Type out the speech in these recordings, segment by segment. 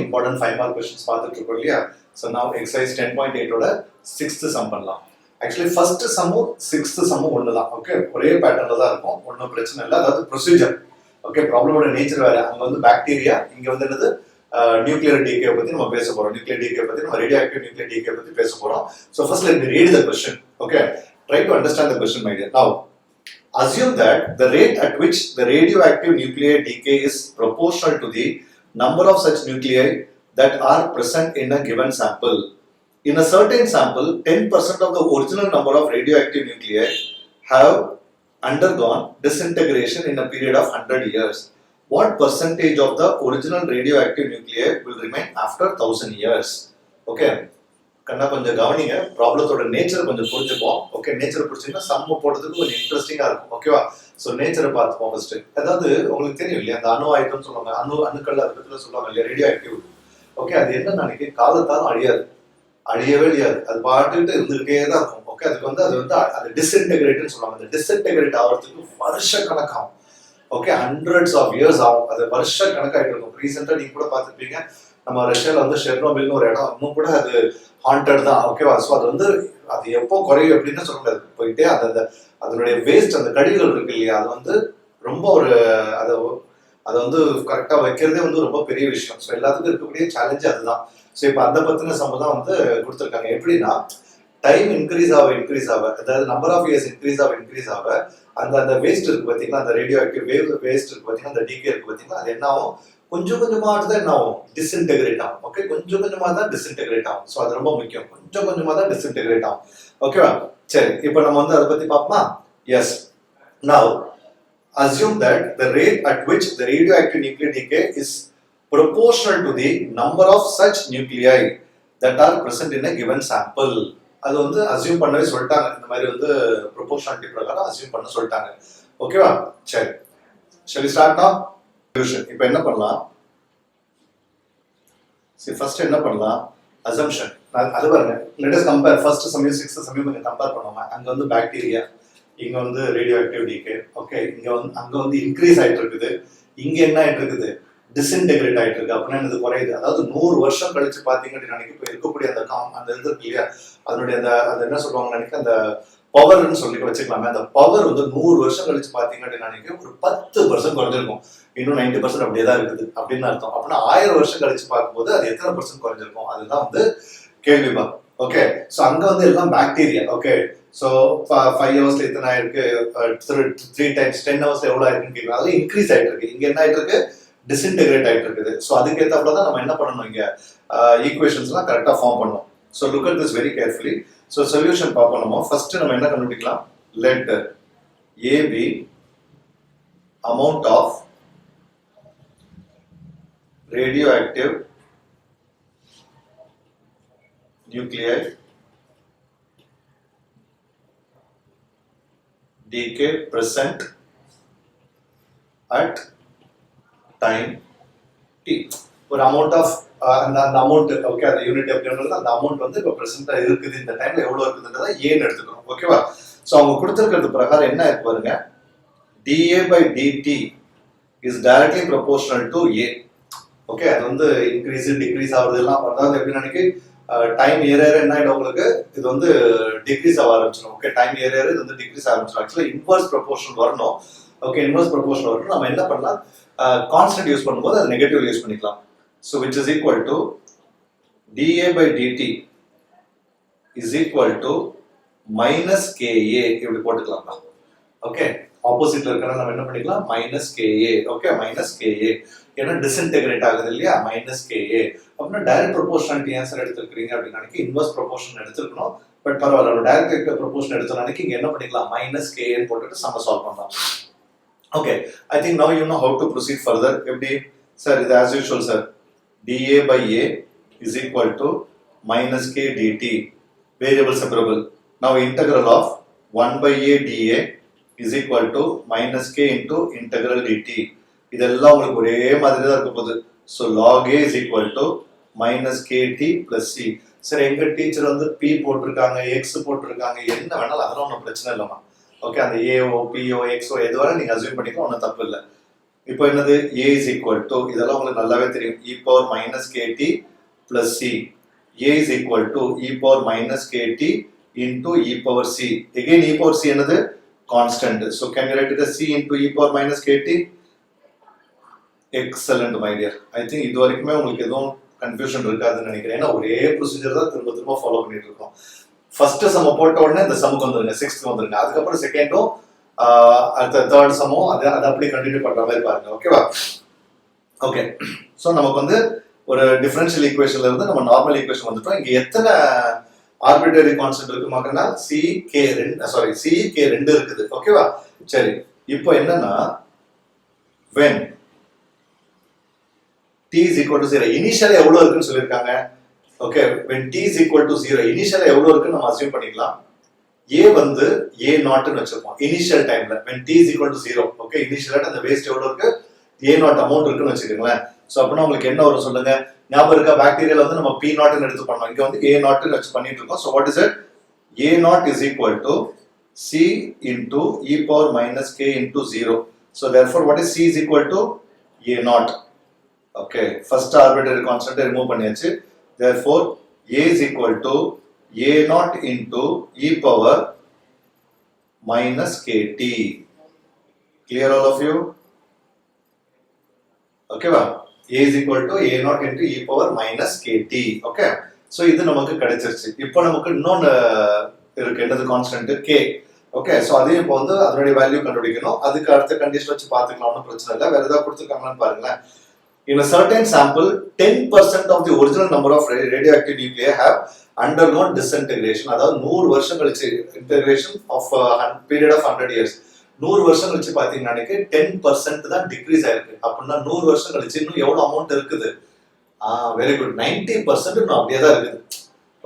important 5 mark questions பார்த்துட்டு இருக்கோம் இல்லையா? So now exercise 10.8 ஓட 6th sum பண்ணலாம். Actually first sum 6th sum ஒன்று தான். ஓகே, ஒரே பேட்டர்ன்ல தான் இருக்கும், ஒன்றும் பிரச்சனை இல்லை. அதாவது ப்ரொசீஜர். ஓகே, ப்ராப்ளமோட நேச்சர் வேற. அங்கே வந்து பாக்டீரியா, இங்கே வந்து என்னது நியூக்ளியர் டிகே பற்றி நம்ம பேச போகிறோம். நியூக்ளியர் டிகே பற்றி நம்ம ரேடியோ ஆக்டிவ் நியூக்ளியர் டிகே பற்றி பேச போகிறோம். So first let me read the question. Okay, try to understand the question my dear. Now assume that the rate at which the radioactive nuclei decay is proportional to the number of such nuclei that are present in a given sample. In a certain sample, 10% of the original number of radioactive nuclei have undergone disintegration in a period of 100 years. What percentage of the original radioactive nuclei will remain after 1000 years? Okay. கண்ணா கொஞ்சம் கவனிங்க, ப்ராப்ளத்தோட nature கொஞ்சம் புரிஞ்சுப்போம். Okay, nature புரிஞ்சுங்கன்னா சம்ம போடுறதுக்கு கொஞ்சம் இன்ட்ரெஸ்டிங்கா இருக்கும். ஓகேவா? So நேச்சரை பார்த்துப்போம் ஃபர்ஸ்ட். அதாவது உங்களுக்கு தெரியும் இல்லையா, அந்த அணு ஆயுதம் சொல்லுவாங்க, அணுக்கள் அதை சொல்லுவாங்க இல்லையா, ரேடியோ ஆக்டிவ். ஓகே, அது என்ன நினைக்க காலத்தாலும் அழியாது, அழியவே அழியாது, அது பாட்டுக்கிட்டு இருந்துகிட்டே தான் இருக்கும். ஓகே, அது அது டிஸ்இன்டெகிரேட்னு சொல்லுவாங்க. அந்த டிஸ்இன்டெகிரேட் ஆகிறதுக்கு வருஷ கணக்காகும். ஓகே, ஹண்ட்ரட்ஸ் ஆஃப் இயர்ஸ் ஆகும், அது வருஷ கணக்காகிட்டு இருக்கும். ரீசெண்டாக நீங்க கூட பார்த்துருப்பீங்க, நம்ம ரஷ்யாவில் வந்து ஷெர்னோபில்னு ஒரு இடம், இன்னும் கூட அது ஹாண்டட் தான். ஓகேவா? ஸோ அது எப்போ குறையும் அப்படின்னு சொல்ல முடியாது. போயிட்டே அதனுடைய வேஸ்ட், அந்த கழிவுகள் இருக்கு இல்லையா, அது வந்து ரொம்ப ஒரு அதை வந்து கரெக்டாக வைக்கிறதே வந்து ரொம்ப பெரிய விஷயம். ஸோ எல்லாத்துக்கும் இருக்கக்கூடிய சேலஞ்சு அதுதான். ஸோ இப்போ அந்த பத்தின சம்பவம் தான் வந்து கொடுத்துருக்காங்க. எப்படின்னா, டைம் இன்க்ரீஸ் ஆக, அதாவது நம்பர் ஆஃப் இயர்ஸ் இன்க்ரீஸ் ஆக அந்த வேஸ்ட் இருக்கு பார்த்தீங்கன்னா, அந்த ரேடியோ ஆக்டிவ் வேஸ்ட் இருக்கு பார்த்தீங்கன்னா, அந்த டிகே இருக்கு பார்த்தீங்கன்னா, அது என்ன ஆகும், கொஞ்சம் கொஞ்சமாக தான் என்ன ஆகும், டிஸ்இன்டெகிரேட் ஆகும். ஓகே, கொஞ்சம் கொஞ்சமாக தான் டிஸ்இன்டெகிரேட் ஆகும். ஸோ அது ரொம்ப முக்கியம், கொஞ்சம் கொஞ்சமாக தான் டிஸ்இன்டெகிரேட் ஆகும். ஓகேவா? சரி, இப்போ நம்ம வந்து அதை பற்றி பார்ப்போமா? Yes. Now assume that the rate at which the radioactive nuclear decay is proportional to the number of such nuclei that are present in a given sample. அது வந்து அசியூம் பண்ணவே சொல்லிட்டாங்க. இந்த மாதிரி வந்து ப்ரொபோர்ஷனாலிட்டி பிரகாரம் அசியூம் பண்ண சொல்லிட்டாங்க. ஓகேவா? சரி, shall we start now? இப்போ என்ன பண்ணலாம், சரி ஃபர்ஸ்ட் என்ன பண்ணலாம், அசம்ஷன். அது பாருங்க, லெட் அஸ் கம்பேர் ஃபர்ஸ்ட் சமயம் 6th சமயம் கொஞ்சம் கம்பேர் பண்ணுவாங்க. அங்க வந்து பாக்டீரியா, இங்க வந்து ரேடியோ ஆக்டிவ் டிகே. ஓகே, அங்க வந்து இன்க்ரீஸ் ஆயிட்டு இருக்குது, இங்க என்ன ஆயிட்டு இருக்குது, டிஸ்இன்டெகிரேட் ஆயிட்டு இருக்கு. அப்படின்னா இது குறையுது. அதாவது 100 வருஷம் கழிச்சு பாத்தீங்கன்னு நினைக்க, இப்போ இருக்கக்கூடிய அந்த இது இருக்கு இல்லையா, அதனுடைய அந்த என்ன சொல்லுவாங்க நினைக்க, அந்த பவர்னு சொல்லி வச்சுக்கலாமே, அந்த பவர் வந்து 100 வருஷம் கழிச்சு பாத்தீங்கன்னு நினைக்க ஒரு 10% குறைஞ்சிருக்கும். இன்னும் 90% அப்படியே தான் இருக்குது அப்படின்னு அர்த்தம். அப்படின்னா 1000 வருஷம் கழிச்சு பார்க்கும்போது அது எத்தனை % குறைஞ்சிருக்கும், அதுதான் வந்து கேள்விபா. ஓகே, ஸோ அங்க வந்து எல்லாம் பாக்டீரியா. ஓகே, ஸோ 5 ஹவர்ஸ்ல எத்தனை ஆயிருக்கு, 3 டைம்ஸ் 10 ஹவர்ஸ்ல எவ்வளவு ஆயிருக்குன்னு கேட்கலாம். அதுல இன்க்ரீஸ் ஆயிட்டு இருக்கு, இங்க என்ன ஆயிட்டு இருக்கு, டிஸ்இன்டெகிரேட் ஆயிட்டு இருக்குது. ஸோ அதுக்கு ஏற்றாப்புல தான் நம்ம என்ன பண்ணணும், இங்க ஈக்குவேஷன்ஸ்லாம் கரெக்டா ஃபார்ம் பண்ணணும். So look at this very carefully. So solution பார்ப்போம். நம்ம ஃபர்ஸ்ட் நம்ம என்ன கண்டுபிடிக்கலாம், let A be amount of radioactive nuclei decay present at time t. ஒரு அமௌண்ட் ஆஃப் அந்த அமௌண்ட். ஓகே, அந்த யூனிட் எப்படின்றது அந்த அமௌண்ட் வந்து இப்போ ப்ரெசென்ட்டா இருக்குது, இந்த டைம்ல எவ்வளவு இருக்குதுன்றத ஏன்னு எடுத்துக்கணும். ஓகேவா? ஸோ அவங்க கொடுத்துருக்கிறது பிரகாரம் என்ன இருக்கு பாருங்க, dA/dt is directly proportional to A. Okay, அது வந்து இன்க்ரீஸ் டிக்ரீஸ் ஆகுறது எல்லாம். அதாவது எப்படி நினைக்க, டைம் ஏற என்ன ஆயிடும் உங்களுக்கு, இது வந்து டிக்ரீஸ் ஆக ஆரம்பிச்சிடும். ஓகே, டைம் ஏற இது வந்து டிக்ரீஸ் ஆரம்பிச்சிடும். ஆக்சுவலா இன்வர்ஸ் ப்ரொபோர்ஷன் வரணும். ஓகே, இன்வர்ஸ் ப்ரொபோர்ஷன் வரணும். நம்ம என்ன பண்ணலாம், கான்ஸ்டன்ட் யூஸ் பண்ணும்போது அது நெகட்டிவ் யூஸ் பண்ணிக்கலாம். So which is equal to dA/dt is equal to -KA இப்படி போட்டுக்கலாம். ஓகே, ஆப்போசிட்ல இருக்கறத நம்ம என்ன பண்ணிக்கலாம், -KA. ஓகே, -KA ஏன்னா டிஸ்இன்டெகிரேட் ஆகுது இல்லையா, -KA. அப்படின்னா டைரக்ட் ப்ரொபோர்ஷனாலிட்டி ஆன்சர் எடுத்துக்கிறீங்க அப்படின்னு நினைக்க இன்வர்ஸ் ப்ரொபோர்ஷன் எடுத்துக்கணும். பட் பரவாயில்ல, டைரக்ட் ப்ரொபோர்ஷன் எடுத்து நினைக்க இங்க என்ன பண்ணிக்கலாம், -KA போட்டுட்டு சம்ம சால்வ் பண்ணலாம். ஓகே, ஐ திங்க் நவ you know how to proceed further. எப்படி சார், இது as usual sir, dA/A is equal to -K dt, variable separable. Now integral of 1/A dA is equal to -K into integral dt. இதெல்லாம் உங்களுக்கு ஒரே மாதிரி தான் இருக்க போகுது. So log A is equal to -KT plus C. சரி, எங்க teacher வந்து P போட்டிருக்காங்க, X போட்டிருக்காங்க, என்ன வேணாலும் அதெல்லாம் ஒன்றும் பிரச்சனை இல்லைம்மா. ஓகே, அந்த AO PO XO எதுவாக நீங்க அசியூம் பண்ணிக்கலாம், ஒன்றும் தப்பு இல்லை. இப்போ என்னது a is equal to இதெல்லாம் உங்களுக்கு நல்லாவே தெரியும் e power minus kt plus c. a is equal to e power minus kt into e power c. Again e power c என்னது constant. So can you write it as c into e power minus kt? Excellent my dear. I think இது வரைக்குமே உங்களுக்கு எதுவும் confusion இருக்காதுன்னு நினைக்கிறேன். ஏன்னா ஒரே procedure தான் திரும்ப திரும்ப ஃபாலோ பண்ணிட்டு இருக்கோம். ஃபர்ஸ்ட் சம் போட்ட உடனே இந்த சம்முக்கு வந்துருங்க, சிக்ஸ்த் வந்துருங்க. அதுக்கப்புறம் செகண்டும் அடுத்த தேர்ட் சம்மும் அதை அப்படியே கண்டினியூ பண்ற மாதிரி பாருங்க. ஓகேவா? ஓகே. ஸோ நமக்கு வந்து ஒரு டிஃபரன்ஷியல் ஈக்குவேஷன்ல இருந்து நம்ம நார்மல் ஈக்குவேஷன் வந்துட்டோம். இங்க எத்தனை ஆர்பிட்ரரி கான்ஸ்டன்ட் இருக்கு பார்க்கணும்னா CK2 இருக்குது. ஓகேவா? சரி, இப்போ என்னன்னா when t is equal to 0 இனிஷியலா எவ்வளவு இருக்குன்னு சொல்லிருக்காங்க. Okay, when t is equal to 0 இனிஷியலா எவ்வளவு இருக்குன்னு நம்ம அஸ்யூம் பண்ணிக்கலாம். a வந்து a0 ன்னு வச்சிருப்போம் இனிஷியல் டைம்ல when t is equal to 0. Okay, இனிஷியலா அந்த வேஸ்ட் எவ்வளவு இருக்கு, a0 அமௌண்ட் இருக்குன்னு வச்சுக்கோங்களேன். சோ அப்பனா உங்களுக்கு என்ன வரும் சொல்லுங்க. ஞாபகம் இருக்கா, பாக்டீரியால வந்து நம்ம p0 ன்னு எடுத்து பண்ணோம். இங்க வந்து a0 ன்னு வச்சு பண்ணிட்டு இருக்கோம். So what is it? a0 is equal to c into e power minus k into 0. So therefore what is c is equal to a0. Okay, first arbitrary constant remove பண்ணியாச்சு. Therefore a is equal to a0 into e power minus kt. Clear all of you? Okay va? a is equal to a0 into e power minus kt. Okay, so இது நமக்கு கிடைச்சிருச்சு. இப்போ நமக்கு இன்னொன்னு இருக்கு, என்னது constant k. Okay, so அதையும் இப்போ வந்து அதனுடைய வேல்யூ கண்டுபிடிக்கணும். அதுக்கு அடுத்த கண்டிஷன் வச்சு பார்த்துக்கலாம், ஒன்றும் பிரச்சனை இல்லை. வேற ஏதாவது கொடுத்துருக்காங்கன்னு பாருங்களேன். In a certain sample, 10% of the original number of radioactive nuclei have undergone disintegration. அதாவது 100 வருஷம் கழிச்சு integration of a period of 100 years. 100 வருஷம் கழிச்சு பாத்தீங்கன்னா 10% தான் டிக்ரீஸ் ஆயிருக்கு. அப்படின்னா 100 வருஷம் கழிச்சு இன்னும் எவ்வளவு அமௌண்ட் இருக்குது? வெரி குட், 90% இன்னும் அப்படியே தான் இருக்குது.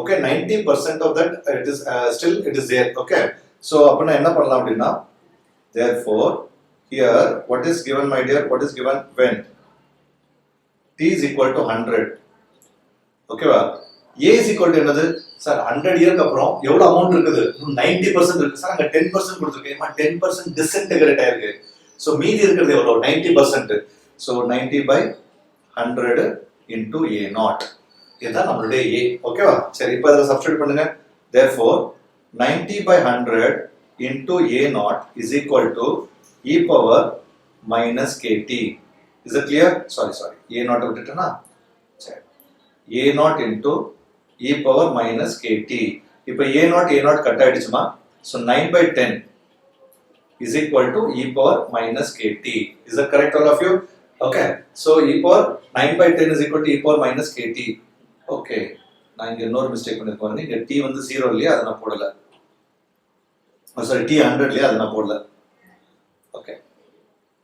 Okay, 90% of that it is still it is there. Okay, so அப்படின்னா என்ன பண்ணலாம் அப்படின்னா, therefore here what is given my dear, what is given when t is equal to 100. ஓகேவா? a is equal to என்னது சார், 100 இயருக்கு அப்புறம் எவ்வளவு amount இருக்குது? 90% இருக்கு சார். அங்க 10% கொடுத்துருக்கேன், 10% டிஸ்இன்டகிரேட் ஆயிருக்கு. சோ மீதி இருக்கிறது எவ்வளவு? 90%. So 90 by 100 into a0. இதுதான் நம்மளுடைய a. ஓகேவா? சரி, இப்போ இத சப்ஸ்டிட்யூட் பண்ணுங்க. therefore 90 by 100 into a0 is equal to e power minus kt. Is it clear? Sorry, a0 விட்டுட்டேனா? சரி, a0 into e power minus kt. இப்போ a0 cut ஆயிடுச்சுமா. so 9 by 10 is equal to e power minus kt. Is that correct all of you? Okay, so e power 9 by 10 is equal to e power minus kt. Okay, நான் இங்க இன்னொரு mistake பண்ணிருக்கேன். இங்க t வந்து 0 இல்லையா, அதை நான் போடல. சாரி, t 100 இல்லையா, அதை நான் போடல. ஓகே,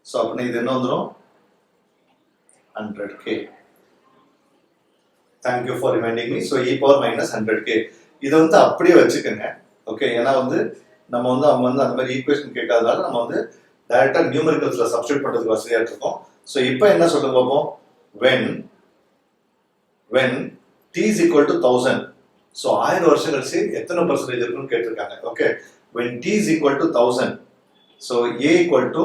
சோ அப்ப இது என்ன வந்துரும்? 100k. Thank you for reminding me. So e power minus 100k. இதை வந்து அப்படியே வச்சுக்கோங்க. ஓகே, ஏன்னா வந்து நம்ம வந்து அவங்க வந்து அந்த மாதிரி ஈக்குவேஷன் கேட்காதனால நம்ம வந்து டைரக்டா நியூமெரிக்கல்ஸ்ல சப்ஸ்டிட்யூட் பண்றதுக்கு வசதியா இருக்கும். ஸோ இப்போ என்ன சொல்லுங்க பார்ப்போம். when t is equal to 1000. So 1000 வருஷம் கழிச்சு எத்தனை பர்சன்டேஜ் இருக்குன்னு கேட்டிருக்காங்க. Okay, when t is equal to 1000. So a equal to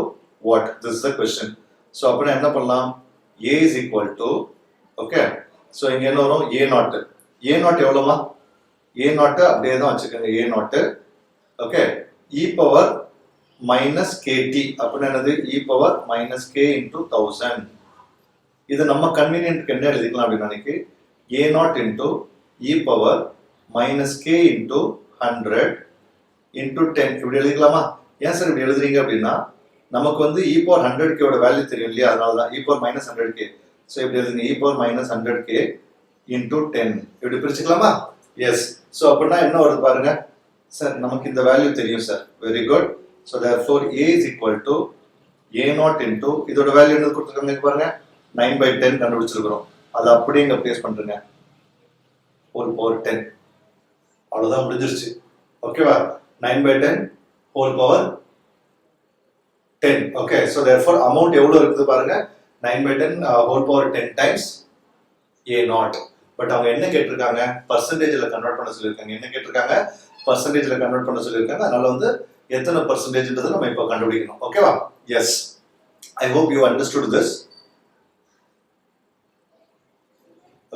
what? This is the question. So அப்படின்னா என்ன பண்ணலாம்? a is equal to, okay, so இங்க என்ன வரும்? a0 எவ்வளோமா? a0 அப்படியே தான் வச்சுக்கோங்க. a0 okay, e power minus kt. அப்படின்னா என்னது? e power minus k into 1000. இது நம்ம கன்வீனியன்ட்க்கு என்ன எழுதிக்கலாம் அப்படின்னு நினைக்கு, a0 into e power minus k into 100 into 10 இப்படி எழுதிக்கலாமா? ஏன் சார் இப்படி எழுதுறீங்க அப்படின்னா, நமக்கு வந்து e power 100k ஓட வேல்யூ தெரியும் இல்லையா, அதனால தான் e power minus 100k. So இப்படி எழுதுங்க, e power minus 100k into 10 இப்படி பிரிச்சுக்கலாமா? எஸ். சோ அப்படின்னா என்ன வருது பாருங்க சார், நமக்கு இந்த வேல்யூ தெரியும் sir. Very good. So therefore a is equal to a0 into இதோட வேல்யூ என்ன கொடுத்திருக்காங்க பாருங்க, 9 by 10 கண்டுபிடிச்சிருக்கோம். அதை அப்படியே இங்க பிளேஸ் பண்றீங்க, whole power 10. அவ்வளவுதான், முடிஞ்சிருச்சு. ஓகேவா? 9 by 10 whole power 10. Okay, so therefore amount எவ்வளவு இருக்குது பாருங்க, 9 by 10 whole power 10 times a0. But அவங்க என்ன கேட்டிருக்காங்க? பர்சன்டேஜ்ல கன்வெர்ட் பண்ண சொல்லியிருக்காங்க. என்ன கேட்டிருக்காங்க? பர்சன்டேஜ்ல கன்வெர்ட் பண்ண சொல்லியிருக்காங்க. அதனால வந்து எத்தனை பர்சன்டேஜ்ன்றது நம்ம இப்போ கண்டுபிடிக்கணும். ஓகேவா? Yes. I hope you understood this.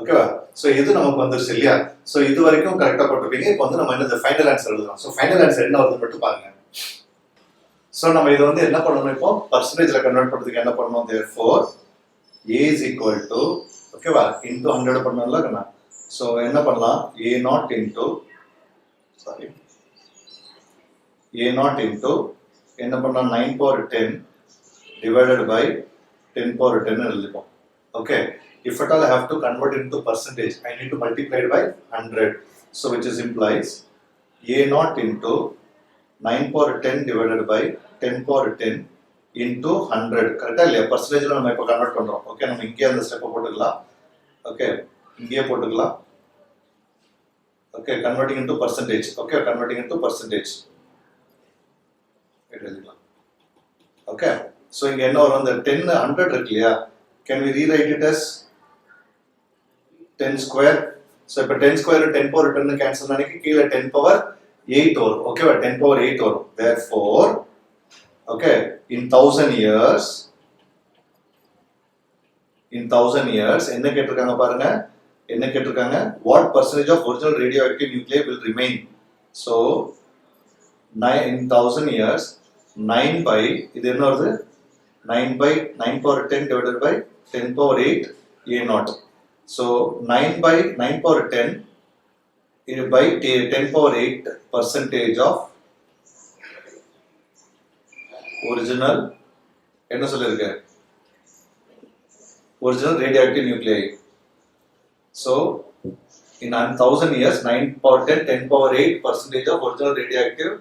ஓகேவா? ஸோ இது நமக்கு வந்துருச்சு இல்லையா? ஸோ இது வரைக்கும் கரெக்டாக போட்டிருப்பீங்க. இப்போ வந்து நம்ம என்ன ஃபைனல் ஆன்சர் எழுதலாம். ஸோ ஃபைனல் ஆன்சர் என்ன வருதுன்னு மட்டும் பாருங்க. ஸோ நம்ம இதை வந்து என்ன பண்ணணும், இப்போ பர்சன்டேஜில் கன்வெர்ட் பண்ணுறதுக்கு என்ன பண்ணணும், therefore a is equal to, ஓகேவா, இன்டூ 100 பண்ணணும்ல கண்ணா. ஸோ என்ன பண்ணலாம், a0 இன்டூ a0 இன்டூ என்ன பண்ணலாம், 9 power 10 divided by 10 power 10 எழுதிப்போம். Okay, if at all I have to convert into percentage, I need to multiply it by 100. So which is implies a0 into 9 power 10 divided by 10 power 10 into 100. கரெக்டா இல்லையா? பர்சன்டேஜ்ல நம்ம இப்போ convert பண்றோம். Okay, நம்ம இங்கே அந்த ஸ்டெப்பை போட்டுக்கலாம். ஓகே, இங்கே போட்டுக்கலாம். Okay, converting into percentage. Okay, converting into percentage எழுதிக்கலாம். ஓகே, ஸோ இங்க என்ன வரும், இந்த 10 100 இருக்கு இல்லையா, can we rewrite it as 10 square? So இப்போ 10 square 10 power 10 கேன்சல் பண்ணி கீழே 10 power 8 வரும். ஓகேவா, 10 power 8 வரும். Therefore, okay, in 1000 years என்ன கேட்டிருக்காங்க பாருங்க, என்ன கேட்டிருக்காங்க, what percentage of original radioactive nuclei will remain? So in 1000 years 9 by இது என்ன வருது, 9 by 9 power 10 divided by 10 power 8 a0. So 9 by 9 power 10 by 10 power 8 percentage of original என்ன சொல்லிருக்கு, original radioactive nuclei. So in 1000 years 9 power 10 10 power 8 percentage of original radioactive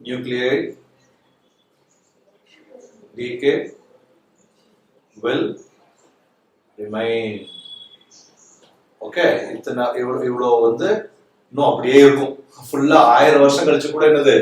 nuclei decay will remain. Okay, இத்தனை இவ்வளோ வந்து இன்னும் அப்படியே இருக்கும். ஃபுல்லா 1000 வருஷம் கழிச்சு கூட என்னது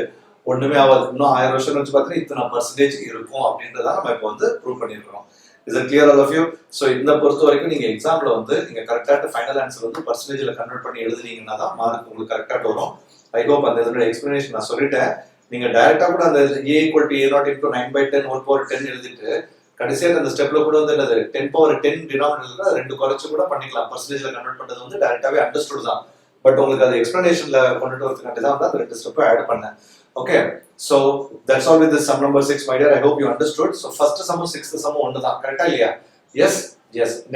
ஒண்ணுமே ஆகாது. இன்னும் 1000 வருஷம் கழிச்சு பார்த்தீங்கன்னா இத்தனை பர்சன்டேஜ் இருக்கும் அப்படின்றத நம்ம இப்போ வந்து ப்ரூவ் பண்ணியிருக்கிறோம். Is it clear all of you? So இந்த பொறுத்த வரைக்கும் நீங்க எக்ஸாம்ல வந்து நீங்க கரெக்டாக ஃபைனல் ஆன்சர் வந்து பர்சன்டேஜில் கன்வெர்ட் பண்ணி எழுதுனீங்கன்னா தான் மார்க் உங்களுக்கு கரெக்டாக வரும். ஐ ஹோப் அந்த இதோட எக்ஸ்பிளனேஷன் நான் சொல்லிட்டேன். நீங்க டைரக்டா கூட அந்த a equal to a0 into 9 by 10 whole power 10 எழுதிட்டு கடைசியாக அந்த ஸ்டெப்ல கூட வந்து என்னது 10 power 10 டினாமினேட்டர்ல ரெண்டு குறைச்சு கூட பண்ணிக்கலாம். பர்சன்டேஜ்ல கன்வெர்ட் பண்றது வந்து டைரக்டாவே அண்டர்ஸ்டுட் தான். பட் உங்களுக்கு அது எக்ஸ்பிளனேஷன்ல கொண்டுட்டு வரதுக்காண்டி தான் அந்த ரெண்டு ஸ்டெப் ஆட் பண்ணேன். Okay, so that's all with this sum number 6 my dear. I hope you understood. So first sum 6th sum ஒன்னு தான். கரெக்ட்டா இல்லையா? Yes.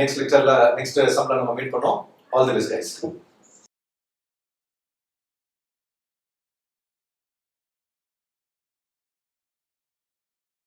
Next lectureல next sumல நம்ம மீட் பண்ணோம். All the best guys.